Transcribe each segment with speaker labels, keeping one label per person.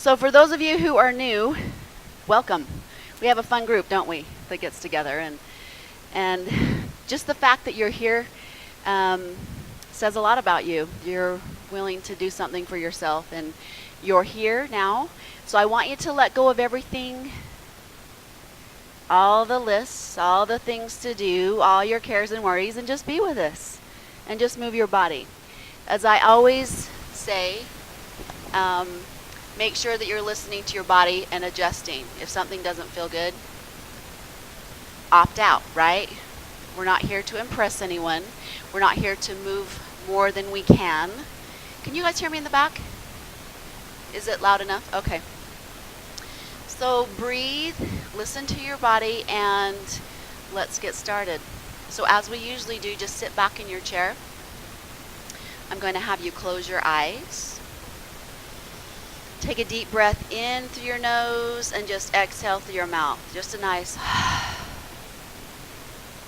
Speaker 1: So for those of you who are new, welcome. We have a fun group, don't we, that gets together. And just the fact that you're here says a lot about you. You're willing to do something for yourself, and you're here now. So I want you to let go of everything, all the lists, all the things to do, all your cares and worries, and just be with us. And just move your body. As I always say, make sure that you're listening to your body and adjusting. If something doesn't feel good, opt out, right? We're not here to impress anyone. We're not here to move more than we can. Can you guys hear me in the back? Is it loud enough? Okay. So breathe, listen to your body, and let's get started. So as we usually do, just sit back in your chair. I'm going to have you close your eyes. Take a deep breath in through your nose and just exhale through your mouth. Just a nice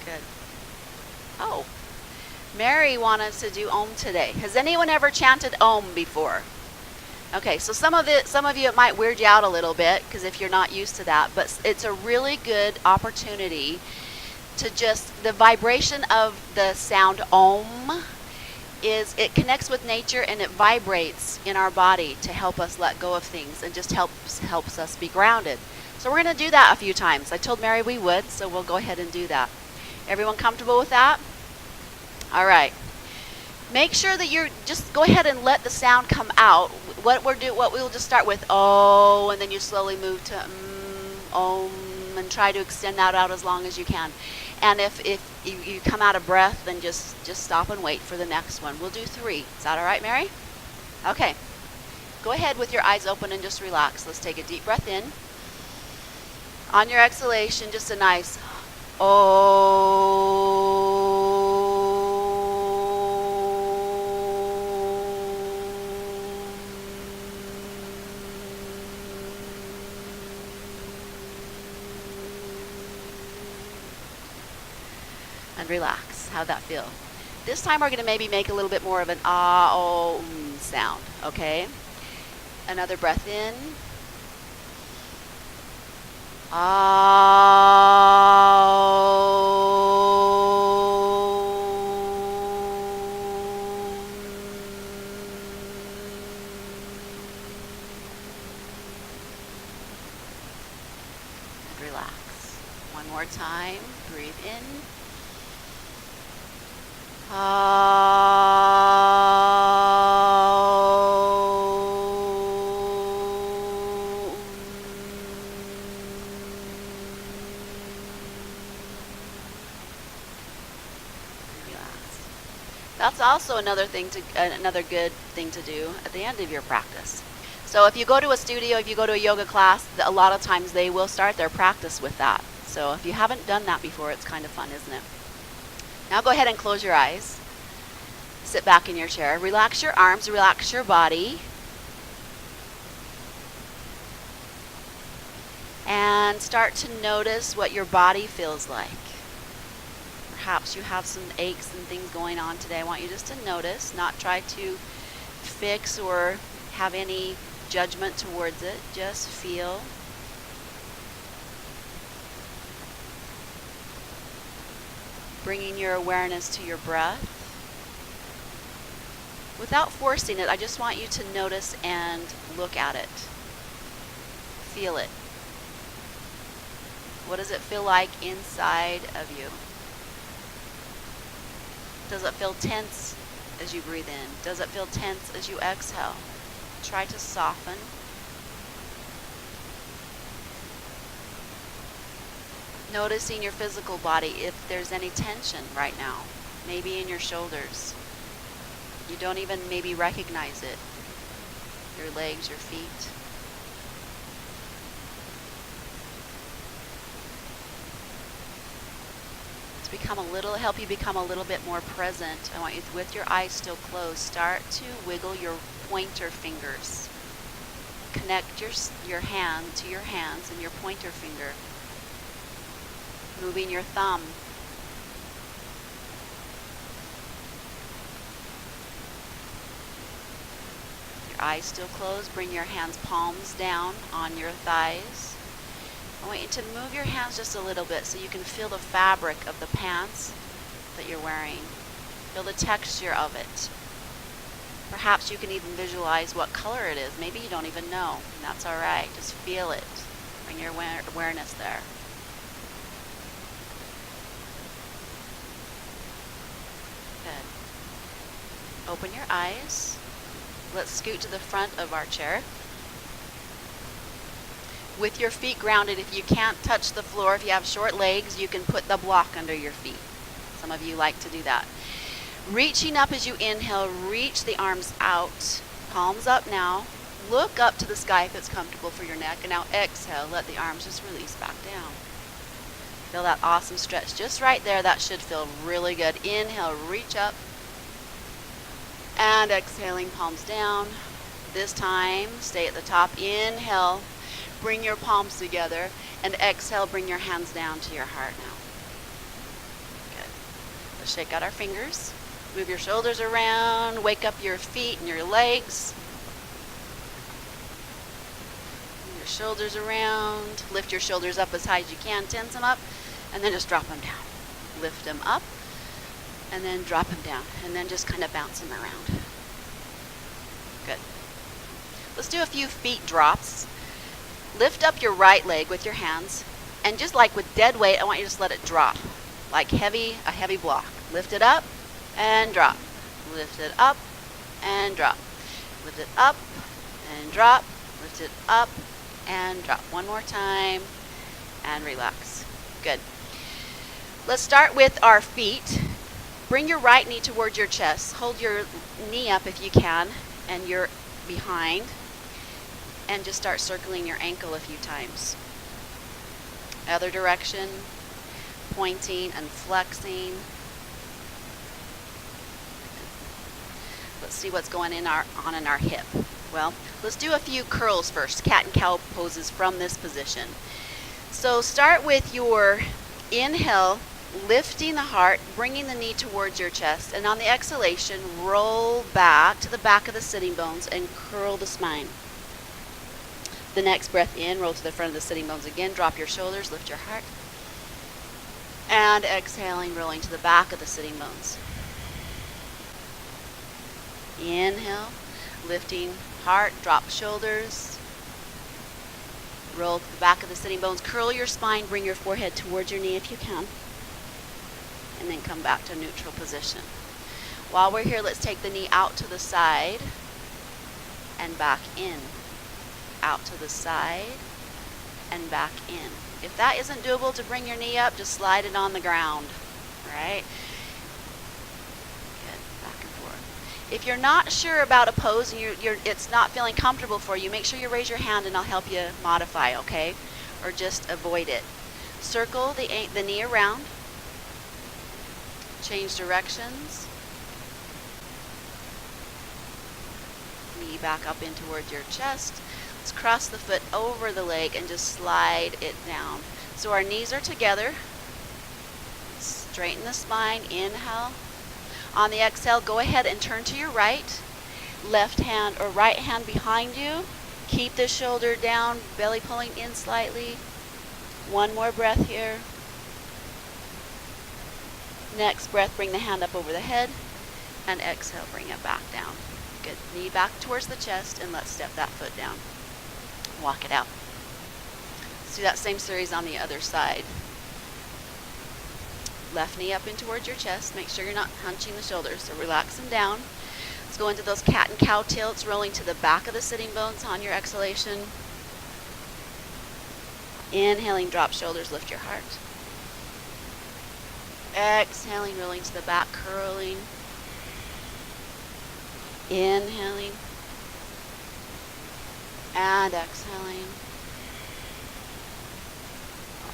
Speaker 1: good. Oh, Mary wanted us to do Om today. Has anyone ever chanted Om before? Okay, so some of you, it might weird you out a little bit because if you're not used to that, but it's a really good opportunity to just, the vibration of the sound Om it connects with nature and it vibrates in our body to help us let go of things and just helps us be grounded. So we're going to do that a few times. I told Mary we would, so we'll go ahead and do that. Everyone comfortable with that? All right. Make sure that you're just go ahead and let the sound come out. What we'll just start with oh, and then you slowly move to Om, and try to extend that out as long as you can. And if you come out of breath, then just stop and wait for the next one. We'll do 3. Is that all right, Mary? Okay. Go ahead with your eyes open and just relax. Let's take a deep breath in. On your exhalation, just a nice oh. And relax. How'd that feel? This time we're going to maybe make a little bit more of an sound, okay? Another breath in. And relax. One more time. Breathe in. That's also another good thing to do at the end of your practice. So if you go to a studio, if you go to a yoga class, a lot of times they will start their practice with that. So if you haven't done that before, it's kind of fun, isn't it? Now go ahead and close your eyes. Sit back in your chair. Relax your arms, relax your body. And start to notice what your body feels like. Perhaps you have some aches and things going on today. I want you just to notice, not try to fix or have any judgment towards it. Just feel. Bringing your awareness to your breath. Without forcing it, I just want you to notice and look at it. Feel it. What does it feel like inside of you? Does it feel tense as you breathe in? Does it feel tense as you exhale? Try to soften. Noticing your physical body, if there's any tension right now, maybe in your shoulders. You don't even maybe recognize it. Your legs, your feet. Help you become a little bit more present. I want you, with your eyes still closed, start to wiggle your pointer fingers. Connect your hand to your hands and your pointer finger. Moving your thumb. eyes still closed, bring your hands palms down on your thighs. I want you to move your hands just a little bit so you can feel the fabric of the pants that you're wearing. Feel the texture of it. Perhaps you can even visualize what color it is. Maybe you don't even know, and that's all right. Just feel it. Bring your awareness there. Good. Open your eyes. Let's scoot to the front of our chair. With your feet grounded, if you can't touch the floor, if you have short legs, you can put the block under your feet. Some of you like to do that. Reaching up as you inhale, reach the arms out, palms up now. Look up to the sky if it's comfortable for your neck. And now exhale, let the arms just release back down. Feel that awesome stretch just right there. That should feel really good. Inhale, reach up. And exhaling, palms down. This time, stay at the top. Inhale, bring your palms together. And exhale, bring your hands down to your heart now. Good. Let's shake out our fingers. Move your shoulders around. Wake up your feet and your legs. Move your shoulders around. Lift your shoulders up as high as you can. Tense them up. And then just drop them down. Lift them up. And then drop them down. And then just kind of bounce them around. Good. Let's do a few feet drops. Lift up your right leg with your hands. And just like with dead weight, I want you to just let it drop. Like a heavy block. Lift it up and drop. Lift it up and drop. Lift it up and drop. Lift it up and drop. One more time. And relax. Good. Let's start with our feet. Bring your right knee towards your chest. Hold your knee up if you can, and you're behind. And just start circling your ankle a few times. Other direction, pointing and flexing. Let's see what's going on in our hip. Well, let's do a few curls first, cat and cow poses from this position. So start with your inhale, lifting the heart, bringing the knee towards your chest, and on the exhalation, roll back to the back of the sitting bones and curl the spine. The next breath in, roll to the front of the sitting bones again, drop your shoulders, lift your heart, and exhaling, rolling to the back of the sitting bones. Inhale, lifting heart, drop shoulders, roll to the back of the sitting bones, curl your spine, bring your forehead towards your knee if you can, and then come back to neutral position. While we're here, let's take the knee out to the side and back in. Out to the side and back in. If that isn't doable to bring your knee up, just slide it on the ground, right? Good, back and forth. If you're not sure about a pose and it's not feeling comfortable for you, make sure you raise your hand and I'll help you modify, okay? Or just avoid it. Circle the knee around. Change directions. Knee back up in towards your chest. Let's cross the foot over the leg and just slide it down. So our knees are together. Straighten the spine. Inhale. On the exhale, go ahead and turn to your right. Left hand or right hand behind you. Keep the shoulder down, belly pulling in slightly. One more breath here. Next breath, bring the hand up over the head. And exhale, bring it back down. Good. Knee back towards the chest, and let's step that foot down. Walk it out. Let's do that same series on the other side. Left knee up in towards your chest. Make sure you're not hunching the shoulders, so relax them down. Let's go into those cat and cow tilts, rolling to the back of the sitting bones on your exhalation. Inhaling, drop shoulders, lift your heart. Exhaling, rolling to the back, curling. Inhaling. And exhaling.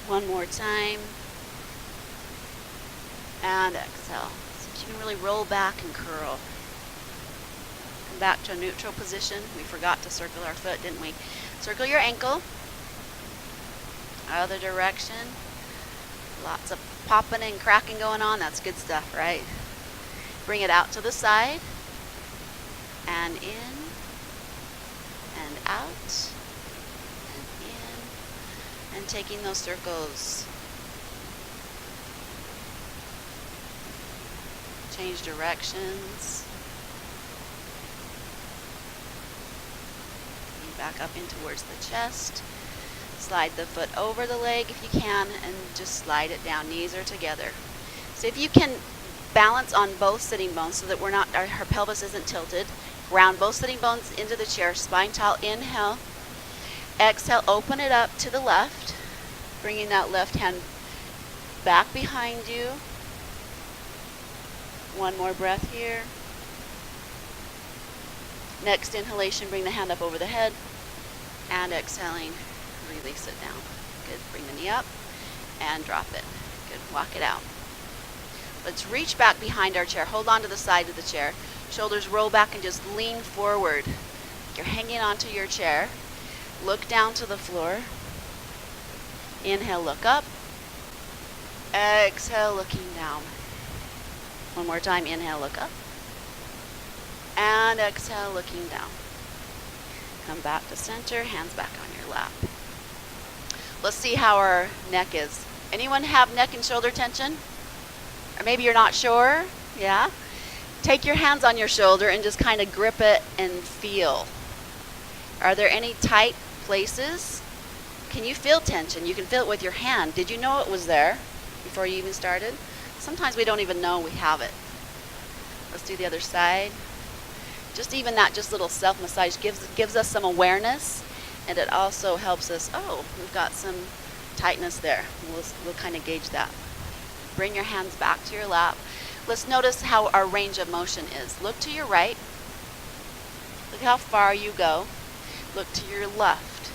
Speaker 1: One more time. And exhale. So you can really roll back and curl. Come back to a neutral position. We forgot to circle our foot, didn't we? Circle your ankle. Other direction. Lots of popping and cracking going on. That's good stuff, right? Bring it out to the side. And in. and out and in, and taking those circles. Change directions. Back up in towards the chest. Slide the foot over the leg if you can, and just slide it down. Knees are together. So if you can balance on both sitting bones so that our pelvis isn't tilted, ground both sitting bones into the chair, spine tall, inhale. Exhale, open it up to the left, bringing that left hand back behind you. One more breath here. Next inhalation, bring the hand up over the head, and exhaling, release it down. Good. Bring the knee up and drop it. Good. Walk it out. Let's reach back behind our chair. Hold on to the side of the chair. Shoulders roll back and just lean forward. You're hanging onto your chair. Look down to the floor. Inhale, look up. Exhale, looking down. One more time. Inhale, look up. And exhale, looking down. Come back to center, hands back on your lap. Let's see how our neck is. Anyone have neck and shoulder tension? Or maybe you're not sure? Yeah? Take your hands on your shoulder and just kind of grip it and feel. Are there any tight places? Can you feel tension? You can feel it with your hand. Did you know it was there before you even started? Sometimes we don't even know we have it. Let's do the other side. Just even that just little self-massage gives us some awareness, and it also helps us, oh, we've got some tightness there. We'll kind of gauge that. Bring your hands back to your lap. Let's notice how our range of motion is. Look to your right. Look how far you go. Look to your left.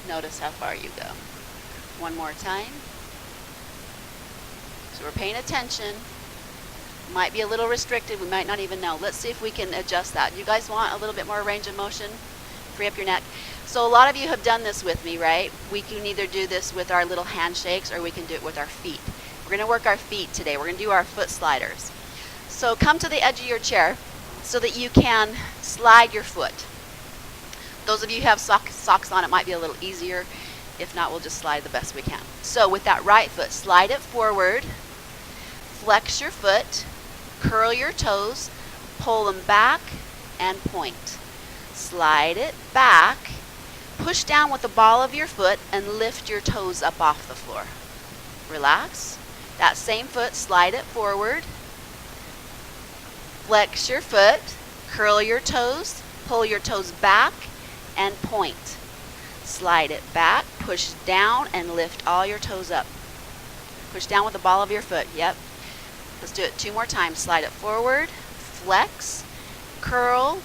Speaker 1: Notice how far you go. One more time. So we're paying attention. Might be a little restricted. We might not even know. Let's see if we can adjust that. You guys want a little bit more range of motion? Free up your neck. So a lot of you have done this with me, right? We can either do this with our little handshakes or we can do it with our feet. We're going to work our feet today. We're going to do our foot sliders. So come to the edge of your chair so that you can slide your foot. Those of you who have socks on, it might be a little easier. If not, we'll just slide the best we can. So with that right foot, slide it forward. Flex your foot. Curl your toes, pull them back, and point. Slide it back, push down with the ball of your foot, and lift your toes up off the floor. Relax. That same foot, slide it forward. Flex your foot, curl your toes, pull your toes back, and point. Slide it back, push down, and lift all your toes up. Push down with the ball of your foot. Yep. Let's do it 2 more times. Slide it forward, flex, curl,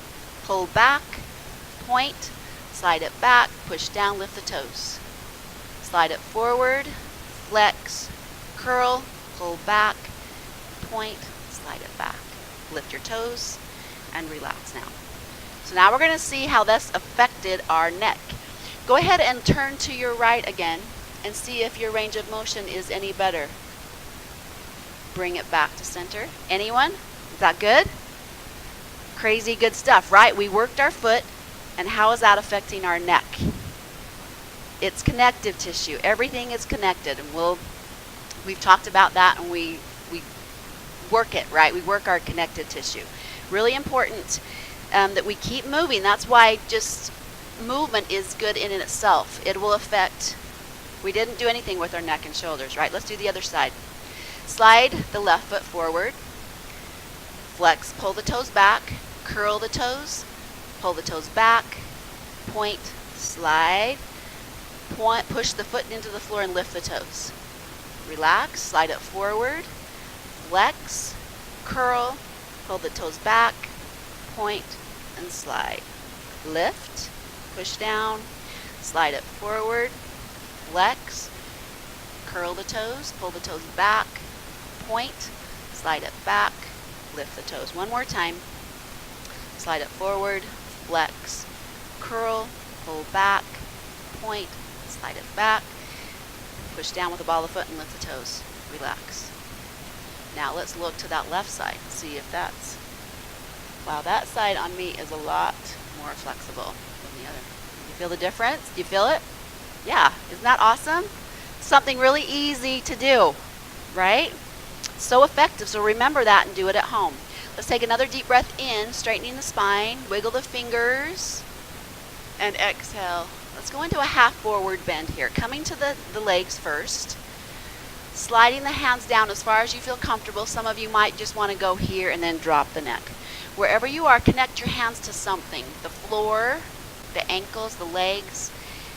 Speaker 1: pull back, point, slide it back, push down, lift the toes. Slide it forward, flex, curl, pull back, point, slide it back. Lift your toes and relax now. So now we're going to see how this affected our neck. Go ahead and turn to your right again and see if your range of motion is any better. Bring it back to center. Anyone? Is that good? Crazy good stuff, right? We worked our foot, and how is that affecting our neck? It's connective tissue. Everything is connected, and we've talked about that, and we work it, right? We work our connective tissue. Really important that we keep moving. That's why just movement is good in itself. It will affect. We didn't do anything with our neck and shoulders, right? Let's do the other side. Slide the left foot forward, flex, pull the toes back, curl the toes, pull the toes back, point, slide, point, push the foot into the floor and lift the toes. Relax, slide it forward, flex, curl, pull the toes back, point, and slide. Lift, push down, slide it forward, flex, curl the toes, pull the toes back, point, slide it back, lift the toes. One more time. Slide it forward, flex, curl, pull back, point, slide it back, push down with the ball of the foot and lift the toes. Relax. Now let's look to that left side and see if that's, wow, that side on me is a lot more flexible than the other. Feel the difference? Do you feel it? Yeah, isn't that awesome? Something really easy to do, right? So effective, so remember that and do it at home. Let's take another deep breath in, straightening the spine, wiggle the fingers, and exhale. Let's go into a half forward bend here, coming to the legs first, sliding the hands down as far as you feel comfortable. Some of you might just want to go here and then drop the neck. Wherever you are, connect your hands to something, the floor, the ankles, the legs,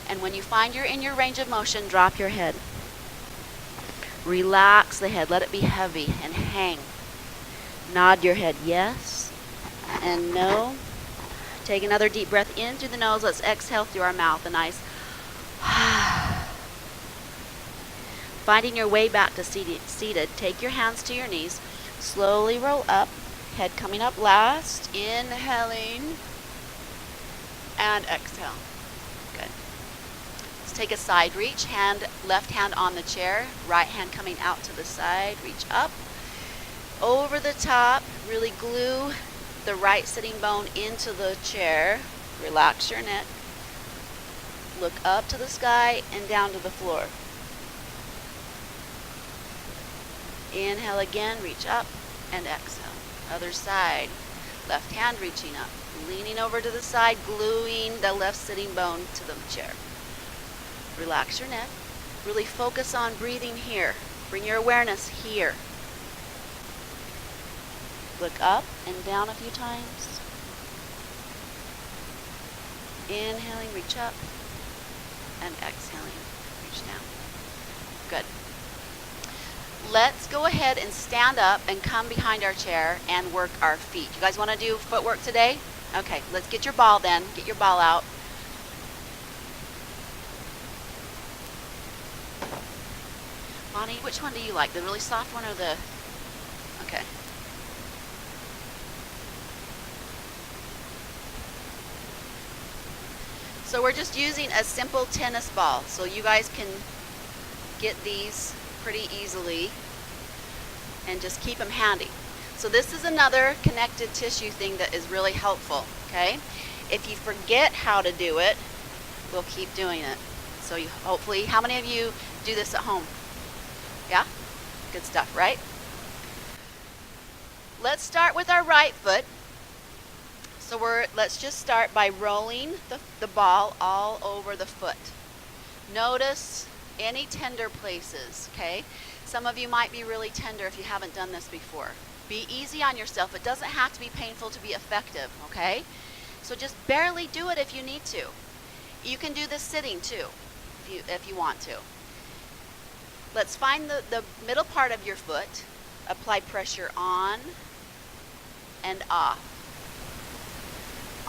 Speaker 1: and when you find you're in your range of motion, drop your head. Relax the head, let it be heavy and hang. Nod your head yes and no. Take another deep breath in through the nose. Let's exhale through our mouth, a nice finding your way back to seated. Take your hands to your knees. Slowly roll up, head coming up last. Inhaling and exhale. Good. Let's take a side reach. Left hand on the chair, right hand coming out to the side. Reach up, over the top. Really glue the right sitting bone into the chair. Relax your neck. Look up to the sky and down to the floor. Inhale again, reach up and exhale. Other side. Left hand reaching up, leaning over to the side, gluing the left sitting bone to the chair. Relax your neck. Really focus on breathing here. Bring your awareness here. Look up and down a few times. Inhaling, reach up, and exhaling, reach down. Good. Let's go ahead and stand up and come behind our chair and work our feet. You guys want to do footwork today? Okay, let's get your ball then. Get your ball out. Bonnie, which one do you like? The really soft one or the... Okay. So we're just using a simple tennis ball. So you guys can get these pretty easily and just keep them handy. So this is another connective tissue thing that is really helpful, okay? If you forget how to do it, we'll keep doing it. So you hopefully, how many of you do this at home? Yeah? Good stuff, right? Let's start with our right foot. So let's just start by rolling the ball all over the foot. Notice any tender places, okay? Some of you might be really tender if you haven't done this before. Be easy on yourself. It doesn't have to be painful to be effective, okay? So just barely do it if you need to. You can do this sitting too, if you want to. Let's find the middle part of your foot. Apply pressure on and off.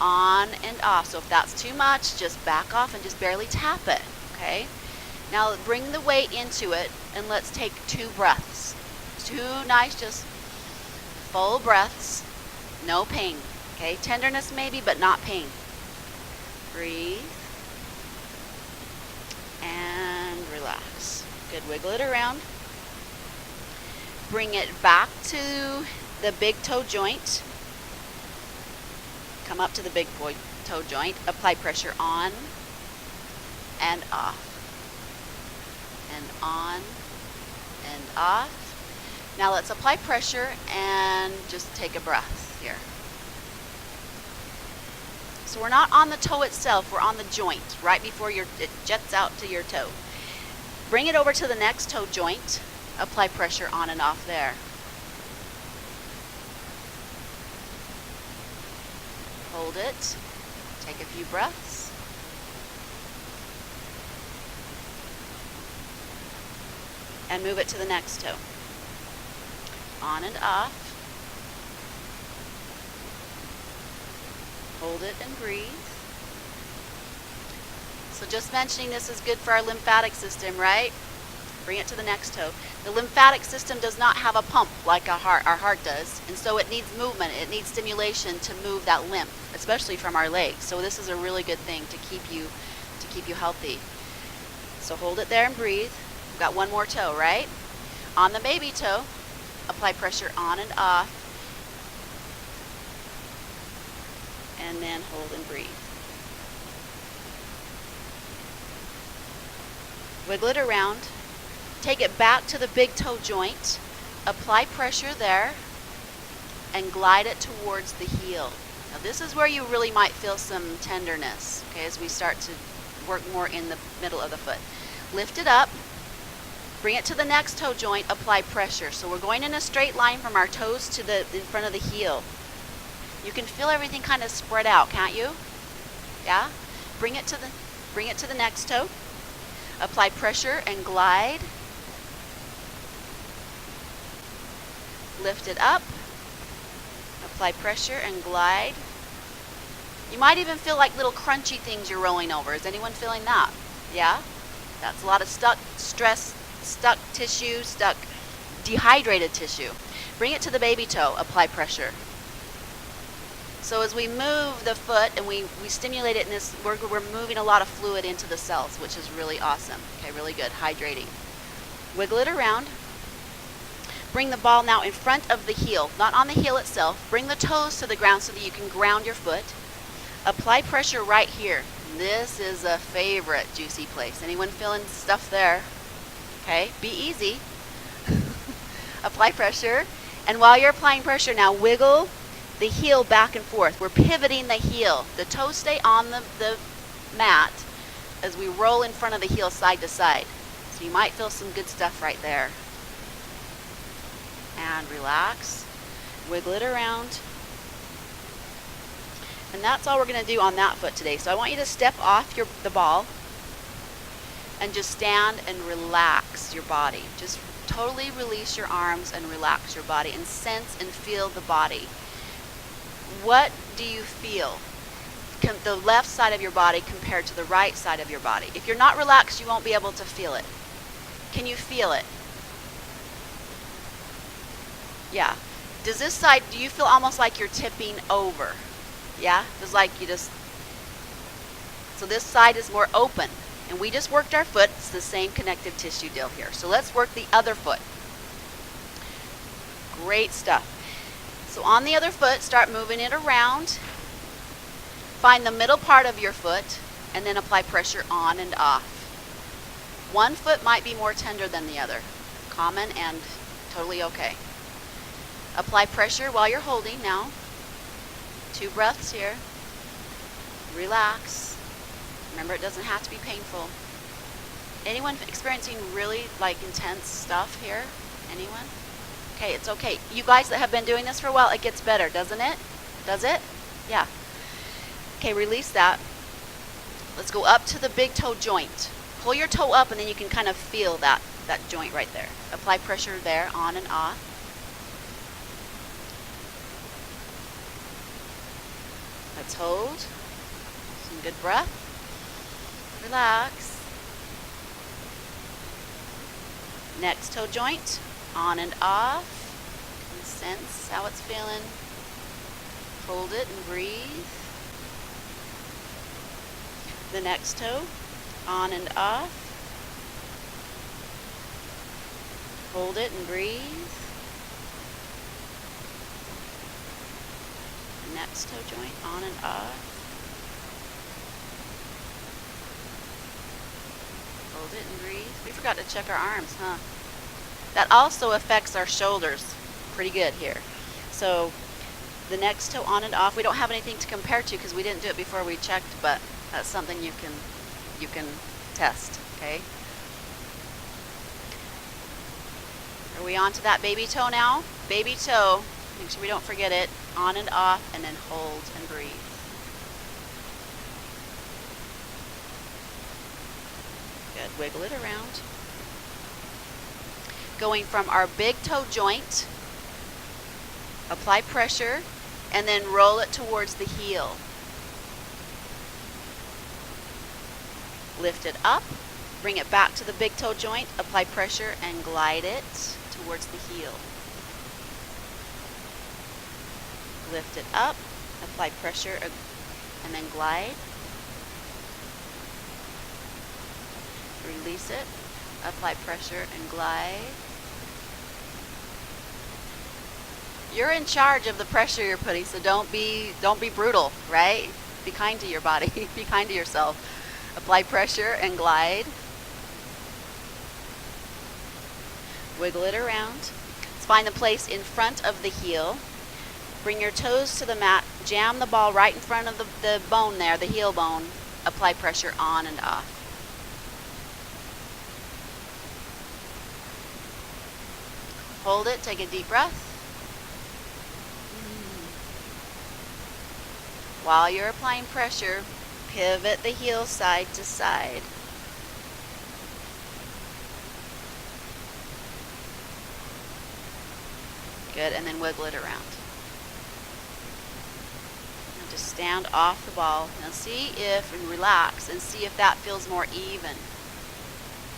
Speaker 1: On and off. So if that's too much, just back off and just barely tap it, okay? Now bring the weight into it and let's take 2 breaths. 2 nice, just full breaths. No pain, okay? Tenderness maybe, but not pain. Breathe. And relax. Good, wiggle it around. Bring it back to the big toe joint. Come up to the big toe joint. Apply pressure on and off. And on and off. Now let's apply pressure and just take a breath here. So we're not on the toe itself, we're on the joint, right before it jets out to your toe. Bring it over to the next toe joint. Apply pressure on and off there. Hold it. Take a few breaths. And move it to the next toe. On and off. Hold it and breathe. So just mentioning this is good for our lymphatic system, right? Bring it to the next toe. The lymphatic system does not have a pump like our heart does, and so it needs movement. It needs stimulation to move that lymph, especially from our legs. So this is a really good thing to keep you healthy. So hold it there and breathe. We've got one more toe, right? On the baby toe, apply pressure on and off, and then hold and breathe. Wiggle it around. Take it back to the big toe joint. Apply pressure there and glide it towards the heel. Now this is where you really might feel some tenderness, okay, as we start to work more in the middle of the foot. Lift it up, bring it to the next toe joint, apply pressure. So we're going in a straight line from our toes to the in front of the heel. You can feel everything kind of spread out, can't you? Yeah? Bring it to the next toe. Apply pressure and glide. Lift it up. Apply pressure and glide. You might even feel like little crunchy things you're rolling over. Is anyone feeling that? Yeah? That's a lot of stuck tissue, dehydrated tissue. Bring it to the baby toe. Apply pressure. So as we move the foot and we stimulate it in this, we're moving a lot of fluid into the cells, which is really awesome. Okay, really good. Hydrating. Wiggle it around. Bring the ball now in front of the heel, not on the heel itself. Bring the toes to the ground so that you can ground your foot. Apply pressure right here. This is a favorite juicy place. Anyone feeling stuff there? Okay, be easy. Apply pressure. And while you're applying pressure now, wiggle the heel back and forth. We're pivoting the heel. The toes stay on the mat as we roll in front of the heel side to side. So you might feel some good stuff right there. And relax. Wiggle it around. And that's all we're going to do on that foot today. So I want you to step off the ball and just stand and relax your body. Just totally release your arms and relax your body and sense and feel the body. What do you feel? The left side of your body compared to the right side of your body. If you're not relaxed, you won't be able to feel it. Can you feel it? Yeah. Does this side, do you feel almost like you're tipping over? Yeah? It's like you just, so this side is more open. And we just worked our foot. It's the same connective tissue deal here. So let's work the other foot. Great stuff. So on the other foot, start moving it around. Find the middle part of your foot and then apply pressure on and off. One foot might be more tender than the other. Common and totally okay. Apply pressure while you're holding now. 2 breaths here. Relax. Remember, it doesn't have to be painful. Anyone experiencing really like intense stuff here? Anyone? Okay, it's okay. You guys that have been doing this for a while, it gets better, doesn't it? Does it? Yeah. Okay, release that. Let's go up to the big toe joint. Pull your toe up and then you can kind of feel that joint right there. Apply pressure there, on and off. Let's hold. Some good breath. Relax. Next toe joint, on and off. And sense how it's feeling. Hold it and breathe. The next toe, on and off. Hold it and breathe. The next toe joint, on and off. Hold it and breathe. We forgot to check our arms, huh? That also affects our shoulders pretty good here. So the next toe, on and off. We don't have anything to compare to because we didn't do it before we checked, but that's something you can test, okay? Are we on to that baby toe now? Baby toe, make sure we don't forget it. On and off, and then hold and breathe. Good, wiggle it around. Going from our big toe joint, apply pressure, and then roll it towards the heel. Lift it up, bring it back to the big toe joint, apply pressure, and glide it towards the heel. Lift it up, apply pressure, and then glide. Release it, apply pressure, and glide. You're in charge of the pressure you're putting, so don't be brutal, right? Be kind to your body, be kind to yourself. Apply pressure and glide. Wiggle it around. Let's find the place in front of the heel. Bring your toes to the mat. Jam the ball right in front of the bone there, the heel bone. Apply pressure on and off. Hold it. Take a deep breath. While you're applying pressure, pivot the heel side to side. Good, and then wiggle it around. And just stand off the ball. Now see if, and relax, and see if that feels more even.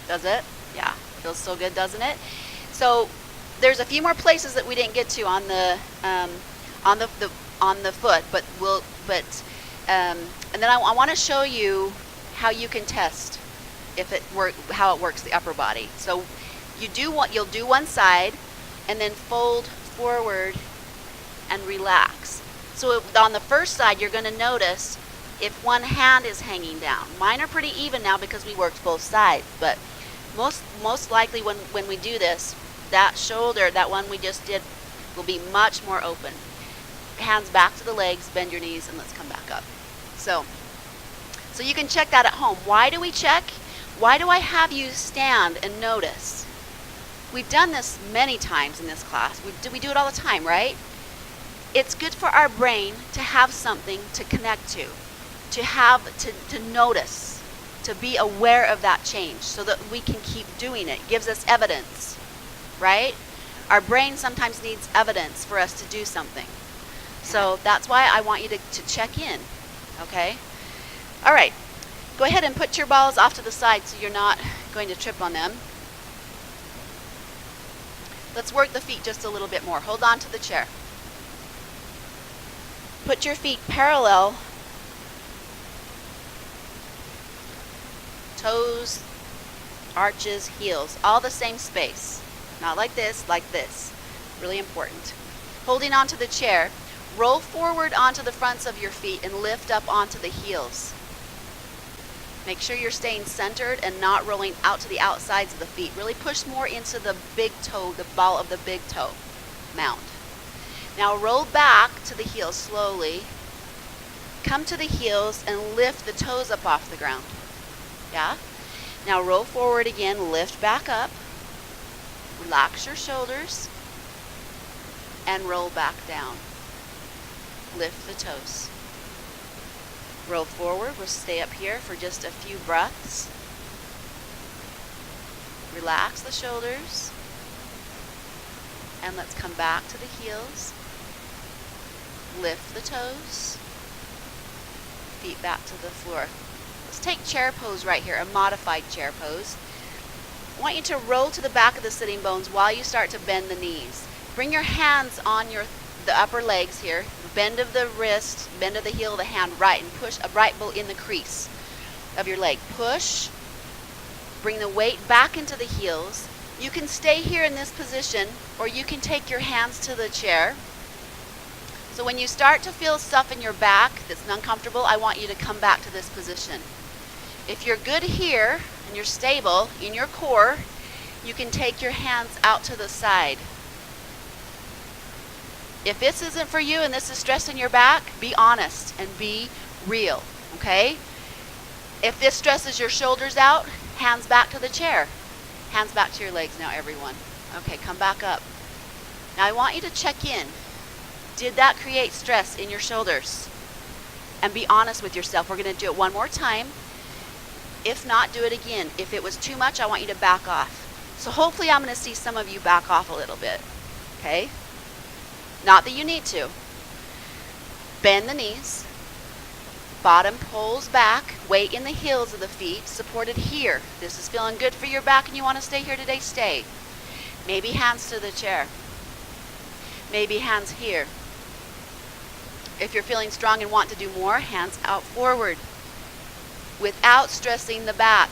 Speaker 1: Does it? Yeah, feels so good, doesn't it? So there's a few more places that we didn't get to on the foot, and then I want to show you how you can test how it works the upper body. So you'll do one side, and then fold forward and relax. So on the first side, you're going to notice if one hand is hanging down. Mine are pretty even now because we worked both sides, but most likely when we do this, that shoulder, that one we just did, will be much more open. Hands back to the legs, bend your knees, and let's come back up. So you can check that at home. Why do we check? Why do I have you stand and notice? We've done this many times in this class. We do it all the time, right? It's good for our brain to have something to connect to notice, to be aware of that change so that we can keep doing it. It gives us evidence, right? Our brain sometimes needs evidence for us to do something. So that's why I want you to check in, okay? All right, go ahead and put your balls off to the side so you're not going to trip on them. Let's work the feet just a little bit more. Hold on to the chair. Put your feet parallel. Toes, arches, heels, all the same space. Not like this, like this. Really important. Holding onto the chair, roll forward onto the fronts of your feet and lift up onto the heels. Make sure you're staying centered and not rolling out to the outsides of the feet. Really push more into the big toe, the ball of the big toe mound. Now roll back to the heels slowly. Come to the heels and lift the toes up off the ground. Yeah? Now roll forward again, lift back up. Relax your shoulders and roll back down. Lift the toes. Roll forward. We'll stay up here for just a few breaths. Relax the shoulders. And let's come back to the heels. Lift the toes. Feet back to the floor. Let's take chair pose right here, a modified chair pose. I want you to roll to the back of the sitting bones while you start to bend the knees. Bring your hands on the upper legs here. Bend of the wrist, bend of the heel of the hand right, and push a right bolt in the crease of your leg. Push. Bring the weight back into the heels. You can stay here in this position, or you can take your hands to the chair. So when you start to feel stuff in your back that's uncomfortable, I want you to come back to this position. If you're good here and you're stable in your core, you can take your hands out to the side. If this isn't for you and this is stressing your back, be honest and be real, okay? If this stresses your shoulders out, hands back to the chair. Hands back to your legs now, everyone. Okay, come back up. Now I want you to check in. Did that create stress in your shoulders? And be honest with yourself. We're going to do it one more time. If not, do it again. If it was too much, I want you to back off. So hopefully I'm going to see some of you back off a little bit, okay? Not that you need to. Bend the knees. Bottom pulls back. Weight in the heels of the feet. Supported here. This is feeling good for your back and you want to stay here today, stay. Maybe hands to the chair. Maybe hands here. If you're feeling strong and want to do more, hands out forward. Without stressing the back.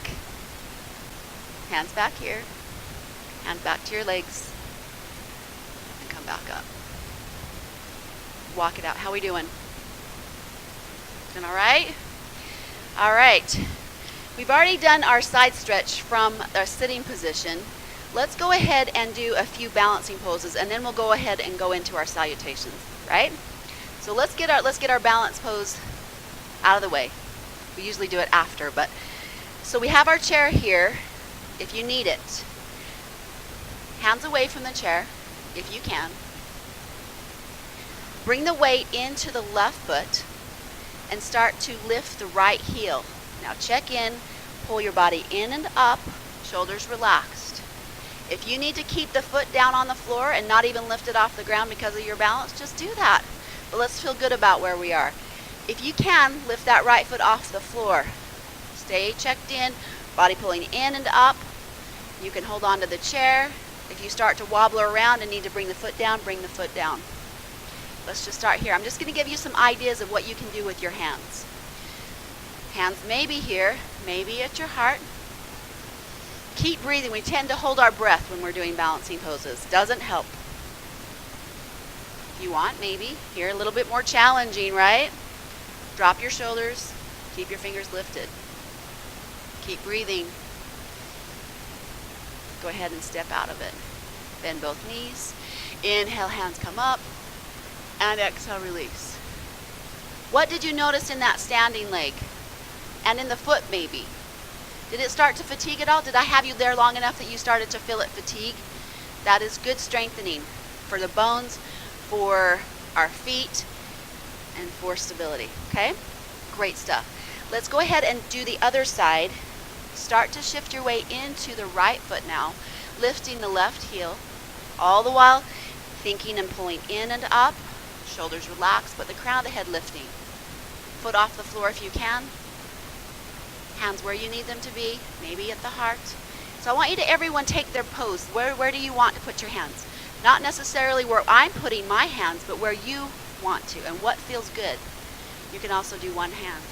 Speaker 1: Hands back here. Hand back to your legs. And come back up. Walk it out. How we doing? Doing all right? All right. We've already done our side stretch from our sitting position. Let's go ahead and do a few balancing poses, and then we'll go ahead and go into our salutations, right? So let's get our balance pose out of the way. We usually do it after, but so we have our chair here. If you need it, hands away from the chair, if you can. Bring the weight into the left foot and start to lift the right heel. Now check in, pull your body in and up, shoulders relaxed. If you need to keep the foot down on the floor and not even lift it off the ground because of your balance, just do that. But let's feel good about where we are. If you can, lift that right foot off the floor. Stay checked in, body pulling in and up. You can hold on to the chair. If you start to wobble around and need to bring the foot down, bring the foot down. Let's just start here. I'm just going to give you some ideas of what you can do with your hands. Hands maybe here, maybe at your heart. Keep breathing. We tend to hold our breath when we're doing balancing poses. Doesn't help. If you want, maybe here a little bit more challenging, right? Drop your shoulders. Keep your fingers lifted. Keep breathing. Go ahead and step out of it. Bend both knees. Inhale, hands come up. And exhale, release. What did you notice in that standing leg? And in the foot, maybe? Did it start to fatigue at all? Did I have you there long enough that you started to feel it fatigue? That is good strengthening for the bones, for our feet, and for stability. Okay? Great stuff. Let's go ahead and do the other side. Start to shift your weight into the right foot now, lifting the left heel, all the while thinking and pulling in and up. Shoulders relaxed, but the crown of the head lifting. Foot off the floor if you can. Hands where you need them to be, maybe at the heart. So I want you to everyone take their pose. Where do you want to put your hands? Not necessarily where I'm putting my hands, but where you want to and what feels good. You can also do one hand.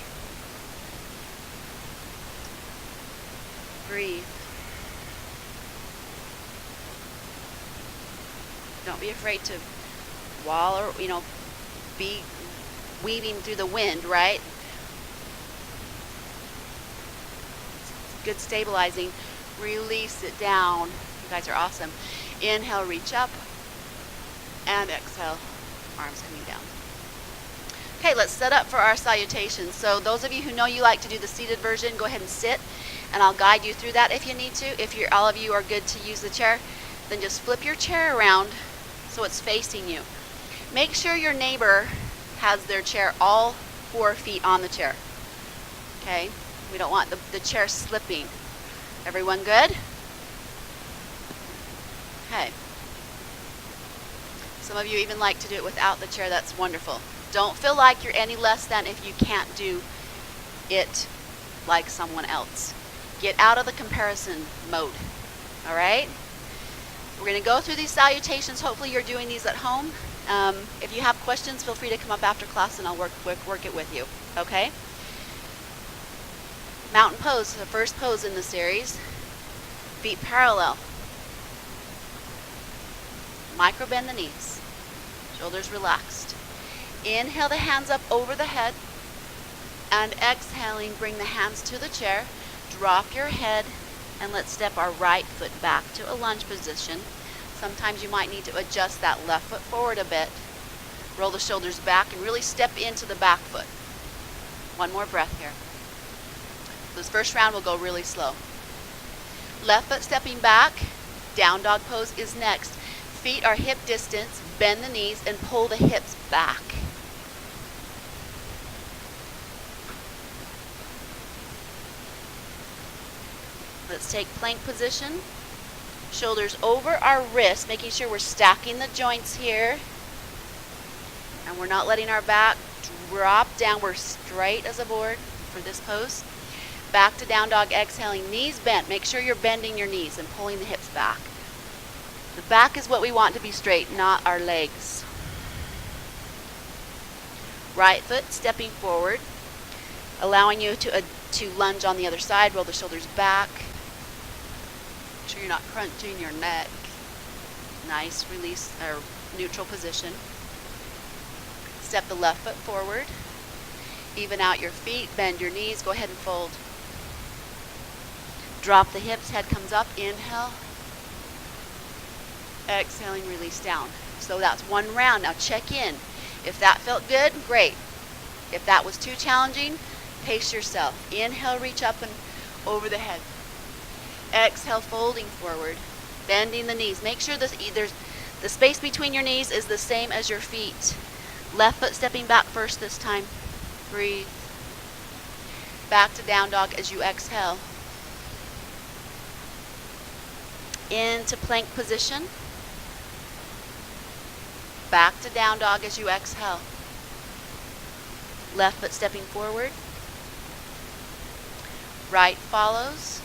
Speaker 1: Breathe. Don't be afraid to wallow, or, be weaving through the wind, right? Good stabilizing. Release it down. You guys are awesome. Inhale, reach up. And exhale, arms coming down. Okay, let's set up for our salutations. So those of you who know you like to do the seated version, go ahead and sit, and I'll guide you through that if you need to. If all of you are good to use the chair, then just flip your chair around so it's facing you. Make sure your neighbor has their chair all 4 feet on the chair. Okay? We don't want the chair slipping. Everyone good? Okay. Some of you even like to do it without the chair. That's wonderful. Don't feel like you're any less than if you can't do it like someone else. Get out of the comparison mode. All right? We're going to go through these salutations. Hopefully you're doing these at home. If you have questions, feel free to come up after class and I'll work it with you. Okay? Mountain pose, the first pose in the series. Feet parallel. Micro bend the knees. Shoulders relaxed. Inhale the hands up over the head. And exhaling, bring the hands to the chair. Drop your head. And let's step our right foot back to a lunge position. Sometimes you might need to adjust that left foot forward a bit. Roll the shoulders back and really step into the back foot. One more breath here. This first round will go really slow. Left foot stepping back. Down dog pose is next. Feet are hip distance. Bend the knees and pull the hips back. Let's take plank position. Shoulders over our wrists, making sure we're stacking the joints here. And we're not letting our back drop down. We're straight as a board for this pose. Back to down dog, exhaling, knees bent. Make sure you're bending your knees and pulling the hips back. The back is what we want to be straight, not our legs. Right foot stepping forward, allowing you to lunge on the other side. Roll the shoulders back. Make sure you're not crunching your neck. Nice release or neutral position. Step the left foot forward. Even out your feet, bend your knees, go ahead and fold. Drop the hips, head comes up, inhale. Exhaling, release down. So that's one round. Now check in. If that felt good, great. If that was too challenging, pace yourself. Inhale, reach up and over the head. Exhale, folding forward, bending the knees. Make sure the space between your knees is the same as your feet. Left foot stepping back first this time. Breathe. Back to down dog as you exhale. Into plank position. Back to down dog as you exhale. Left foot stepping forward. Right follows.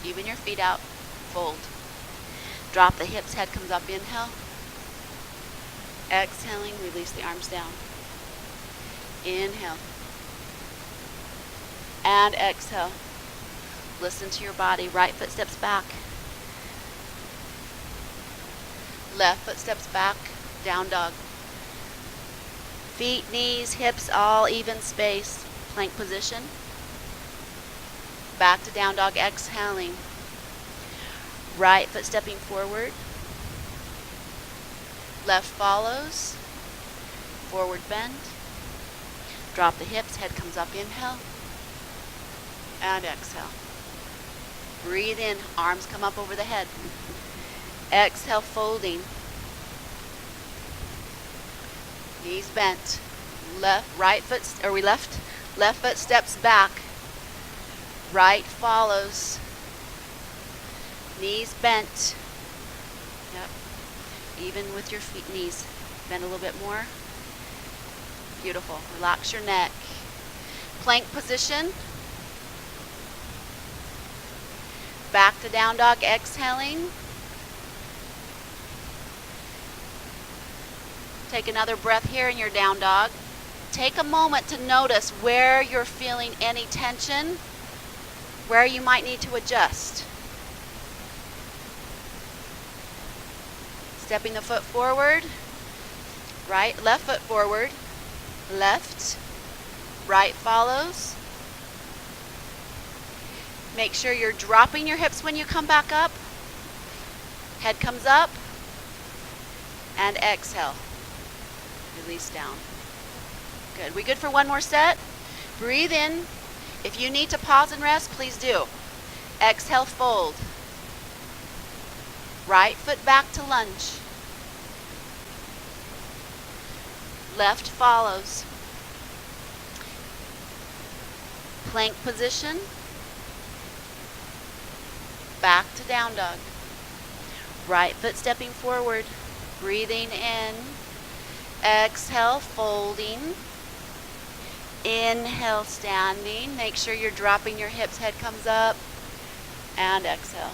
Speaker 1: Even your feet out. Fold. Drop the hips, head comes up. Inhale. Exhaling, release the arms down. Inhale. And exhale. Listen to your body. Right foot steps back. Left foot steps back. Down dog. Feet, knees, hips, all even space. Plank position. Back to down dog, exhaling. Right foot stepping forward. Left follows. Forward bend. Drop the hips, head comes up. Inhale. And exhale. Breathe in, arms come up over the head. Exhale, folding. Knees bent. Left foot steps back. Right follows. Knees bent. Yep. Even with your feet, knees. Bend a little bit more. Beautiful. Relax your neck. Plank position. Back to down dog, exhaling. Take another breath here in your down dog. Take a moment to notice where you're feeling any tension, where you might need to adjust. Stepping the foot forward, left foot forward, left, right follows. Make sure you're dropping your hips when you come back up. Head comes up, and exhale. Release down. Good. We good for one more set? Breathe in. If you need to pause and rest, please do. Exhale, fold. Right foot back to lunge. Left follows. Plank position. Back to down dog. Right foot stepping forward. Breathing in. Exhale, folding. Inhale, standing. Make sure you're dropping your hips, head comes up. And exhale.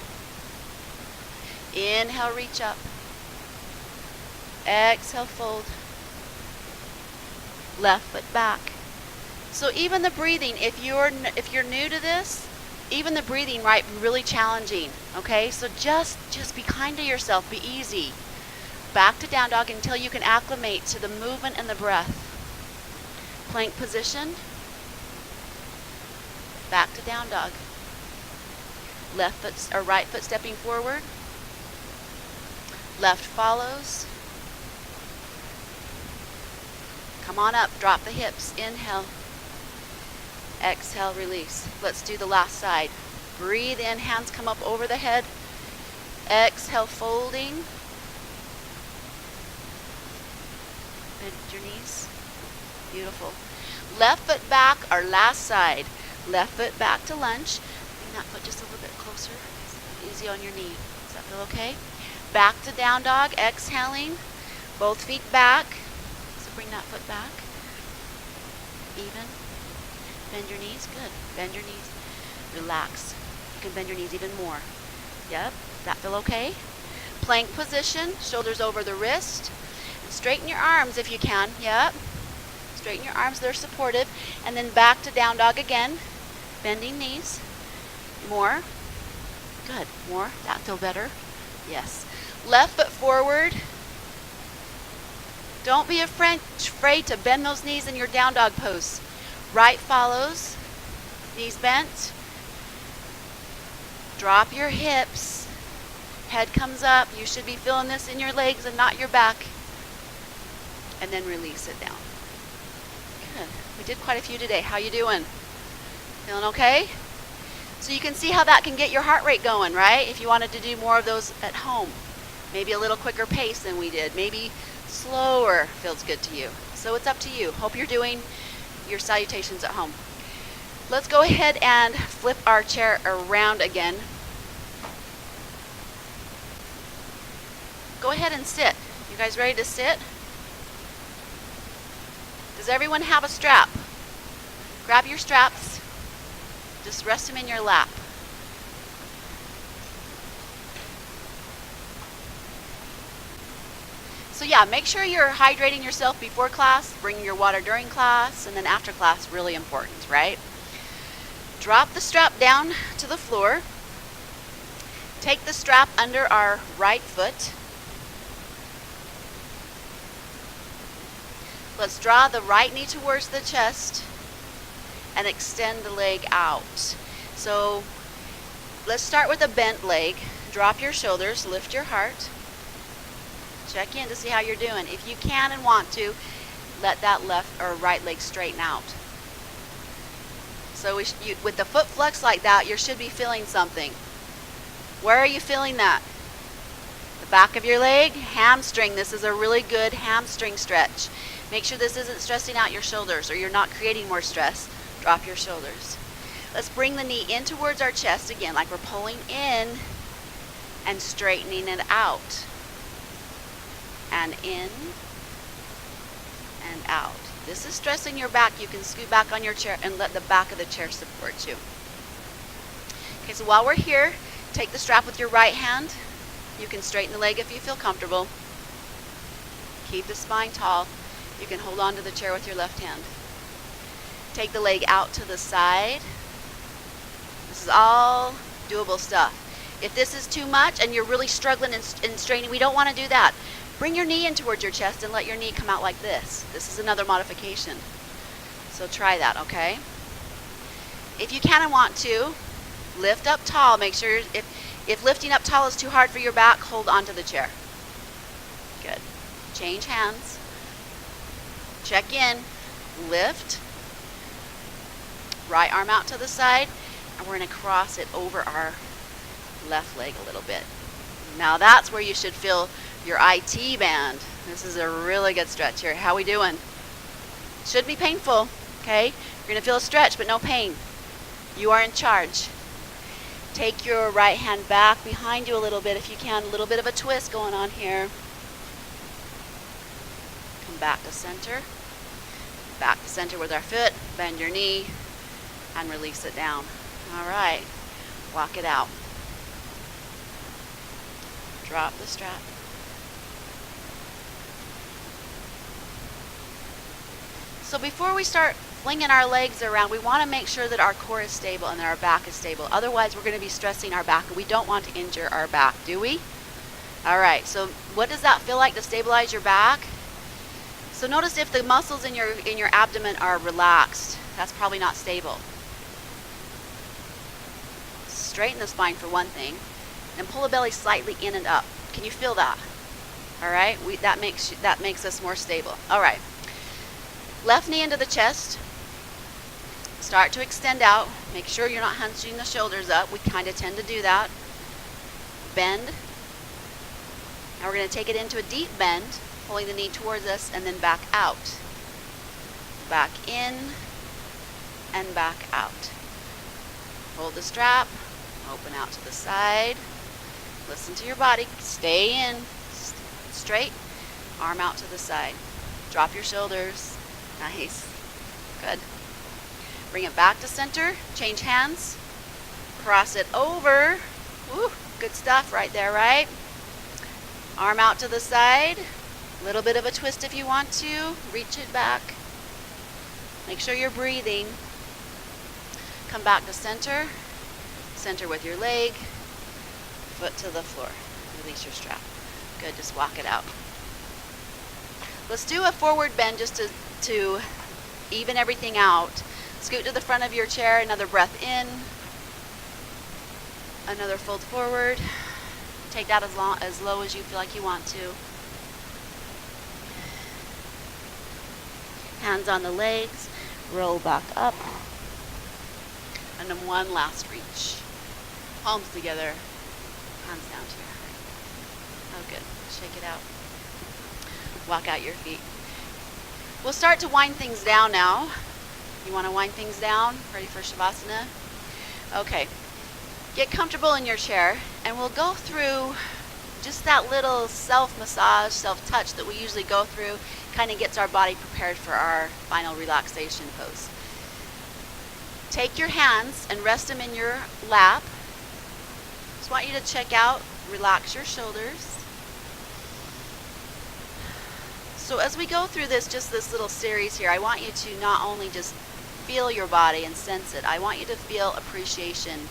Speaker 1: Inhale, reach up. Exhale, fold. Left foot back. So even the breathing, if you're new to this, even the breathing might be really challenging. Okay, so just be kind to yourself. Be easy. Back to down dog until you can acclimate to the movement and the breath. Plank position. Back to down dog. Right foot stepping forward. Left follows. Come on up, drop the hips. Inhale. Exhale, release. Let's do the last side. Breathe in, hands come up over the head. Exhale, folding. Bend your knees. Beautiful. Left foot back, our last side. Left foot back to lunge. Bring that foot just a little bit closer. Easy on your knee. Does that feel okay? Back to down dog, exhaling. Both feet back. So bring that foot back. Even. Bend your knees. Good. Bend your knees. Relax. You can bend your knees even more. Yep. Does that feel okay? Plank position. Shoulders over the wrist. Straighten your arms if you can. Yep. Straighten your arms, they're supportive. And then back to down dog again. Bending knees. More. Good. More. That feel better? Yes. Left foot forward. Don't be afraid to bend those knees in your down dog pose. Right follows. Knees bent. Drop your hips. Head comes up. You should be feeling this in your legs and not your back. And then release it down. Good. We did quite a few today. How you doing? Feeling okay? So you can see how that can get your heart rate going, right? If you wanted to do more of those at home. Maybe a little quicker pace than we did. Maybe slower feels good to you. So it's up to you. Hope you're doing your salutations at home. Let's go ahead and flip our chair around again. Go ahead and sit. You guys ready to sit? Does everyone have a strap? Grab your straps. Just rest them in your lap. So yeah, make sure you're hydrating yourself before class, bring your water during class, and then after class, really important, right? Drop the strap down to the floor. Take the strap under our right foot. Let's draw the right knee towards the chest and extend the leg out. So let's start with a bent leg. Drop your shoulders, lift your heart. Check in to see how you're doing. If you can and want to, let that left or right leg straighten out. So with the foot flex like that, you should be feeling something. Where are you feeling that? The back of your leg, hamstring. This is a really good hamstring stretch. Make sure this isn't stressing out your shoulders or you're not creating more stress. Drop your shoulders. Let's bring the knee in towards our chest again, like we're pulling in and straightening it out. And in and out. This is stressing your back. You can scoot back on your chair and let the back of the chair support you. Okay, so while we're here, take the strap with your right hand. You can straighten the leg if you feel comfortable. Keep the spine tall. You can hold on to the chair with your left hand. Take the leg out to the side. This is all doable stuff. If this is too much and you're really struggling and straining, we don't want to do that. Bring your knee in towards your chest and let your knee come out like this. This is another modification. So try that, okay? If you can and want to, lift up tall. Make sure if lifting up tall is too hard for your back, hold onto the chair. Good. Change hands. Check in. Lift. Right arm out to the side, and we're going to cross it over our left leg a little bit. Now that's where you should feel your IT band. This is a really good stretch here. How we doing? Should be painful, okay? You're going to feel a stretch, but no pain. You are in charge. Take your right hand back behind you a little bit if you can. A little bit of a twist going on here. Come back to center. Back to center with our foot. Bend your knee. And release it down. All right, walk it out. Drop the strap. So before we start flinging our legs around, we want to make sure that our core is stable and that our back is stable. Otherwise, we're going to be stressing our back, and we don't want to injure our back, do we? All right, so what does that feel like to stabilize your back? So notice if the muscles in your abdomen are relaxed, that's probably not stable. Straighten the spine for one thing, and pull the belly slightly in and up. Can you feel that? All right, that makes us more stable. All right, left knee into the chest. Start to extend out. Make sure you're not hunching the shoulders up. We kind of tend to do that. Bend. Now we're going to take it into a deep bend, pulling the knee towards us, and then back out. Back in and back out. Hold the strap. Open out to the side. Listen to your body. Stay in. Straight. Arm out to the side. Drop your shoulders. Nice. Good. Bring it back to center. Change hands. Cross it over. Woo, good stuff right there, right? Arm out to the side. A little bit of a twist if you want to. Reach it back. Make sure you're breathing. Come back to center. Center with your leg, foot to the floor. Release your strap. Good, just walk it out. Let's do a forward bend just to even everything out. Scoot to the front of your chair, another breath in, another fold forward. take that as low as you feel like you want to. Hands on the legs, roll back up. And then one last reach. Palms together, hands down to your heart. Oh, good. Shake it out. Walk out your feet. We'll start to wind things down now. You want to wind things down? Ready for Shavasana? Okay. Get comfortable in your chair, and we'll go through just that little self-massage, self-touch that we usually go through. Kind of gets our body prepared for our final relaxation pose. Take your hands and rest them in your lap. Just want you to check out, relax your shoulders. So as we go through this little series here, I want you to not only just feel your body and sense it, I want you to feel appreciation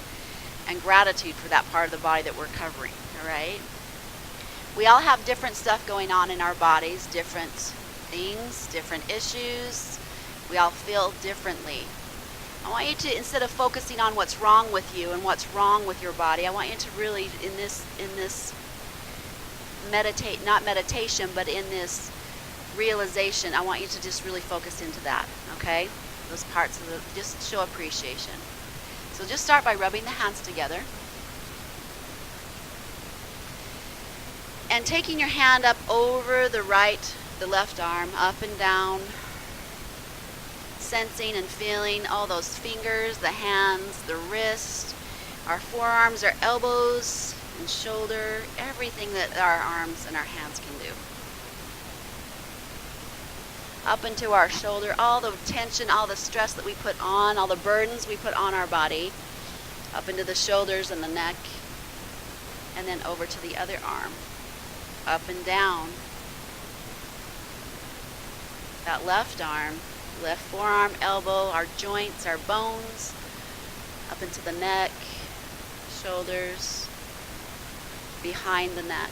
Speaker 1: and gratitude for that part of the body that we're covering, all right? We all have different stuff going on in our bodies, different things, different issues. We all feel differently. I want you to, instead of focusing on what's wrong with you and what's wrong with your body, I want you to really, in this not meditation, but in this realization, I want you to just really focus into that, okay? Those parts of just show appreciation. So just start by rubbing the hands together. And taking your hand up over the left arm, up and down, sensing and feeling all those fingers, the hands, the wrist, our forearms, our elbows and shoulder, everything that our arms and our hands can do. Up into our shoulder, all the tension, all the stress that we put on, all the burdens we put on our body, up into the shoulders and the neck, and then over to the other arm, up and down. That left arm, left forearm, elbow, our joints, our bones, up into the neck, shoulders, behind the neck.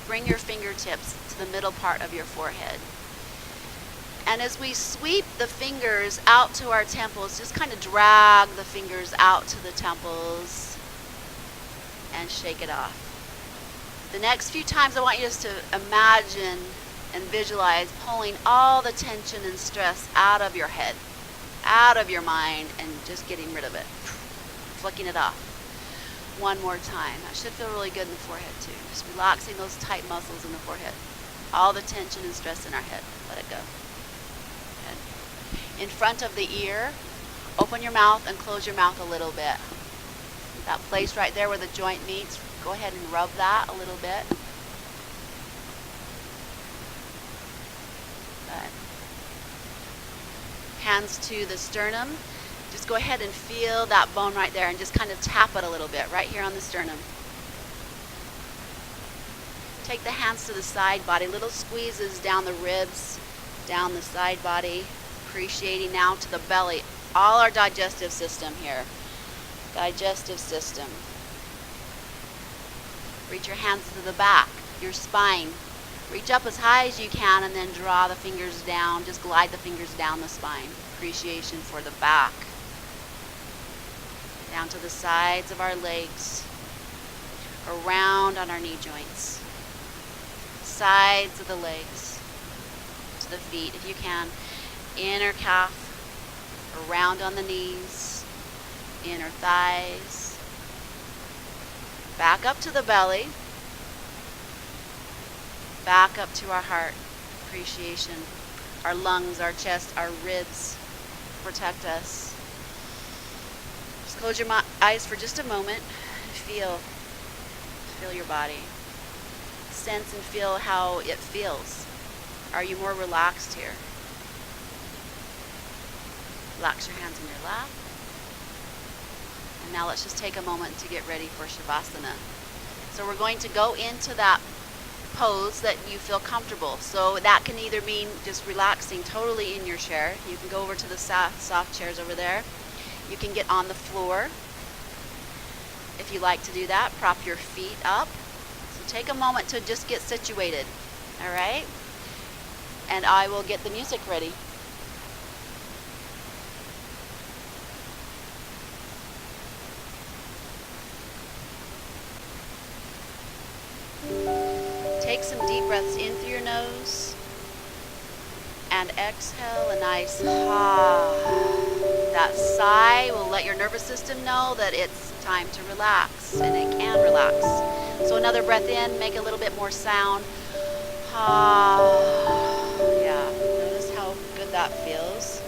Speaker 1: Bring your fingertips to the middle part of your forehead. And as we sweep the fingers out to our temples, just kind of drag the fingers out to the temples and shake it off. The next few times I want you just to imagine and visualize pulling all the tension and stress out of your head, out of your mind, and just getting rid of it, flicking it off. One more time. That should feel really good in the forehead too. Just relaxing those tight muscles in the forehead. All the tension and stress in our head. Let it go. Good. In front of the ear, open your mouth and close your mouth a little bit. That place right there where the joint meets, go ahead and rub that a little bit. Good. Hands to the sternum. Just go ahead and feel that bone right there and just kind of tap it a little bit right here on the sternum. Take the hands to the side body, little squeezes down the ribs, down the side body, appreciating now to the belly, all our digestive system here. Digestive system. Reach your hands to the back, your spine. Reach up as high as you can and then draw the fingers down, just glide the fingers down the spine. Appreciation for the back. Down to the sides of our legs, around on our knee joints, sides of the legs, to the feet if you can, inner calf, around on the knees, inner thighs, back up to the belly, back up to our heart, appreciation, our lungs, our chest, our ribs protect us. Close your eyes for just a moment. Feel your body. Sense and feel how it feels. Are you more relaxed here? Relax your hands in your lap. And now let's just take a moment to get ready for Shavasana. So we're going to go into that pose that you feel comfortable. So that can either mean just relaxing totally in your chair. You can go over to the soft chairs over there. You can get on the floor if you like to do that. Prop your feet up. So take a moment to just get situated. All right? And I will get the music ready. Take some deep breaths in through your nose and exhale a nice That sigh will let your nervous system know that it's time to relax, and it can relax. So another breath in, make a little bit more sound. Yeah, notice how good that feels.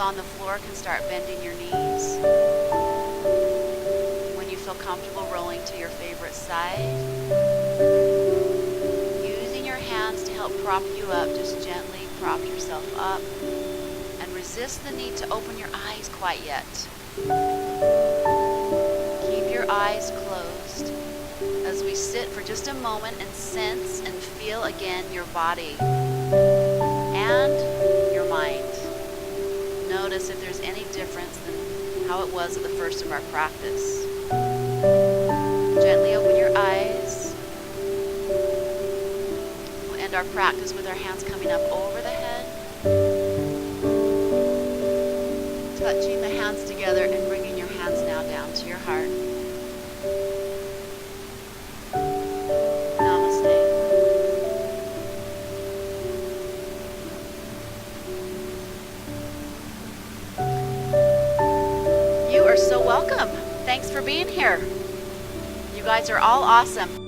Speaker 1: on the floor can start bending your knees. When you feel comfortable, rolling to your favorite side. Using your hands to help prop you up, just gently prop yourself up. And resist the need to open your eyes quite yet. Keep your eyes closed as we sit for just a moment and sense and feel again your body and your mind. Notice if there's any difference than how it was at the first of our practice. Gently open your eyes. We'll end our practice with our hands coming up over the head. Touching the hands together and bringing your hands now down to your heart. Namaste. You are so welcome. Thanks for being here. You guys are all awesome.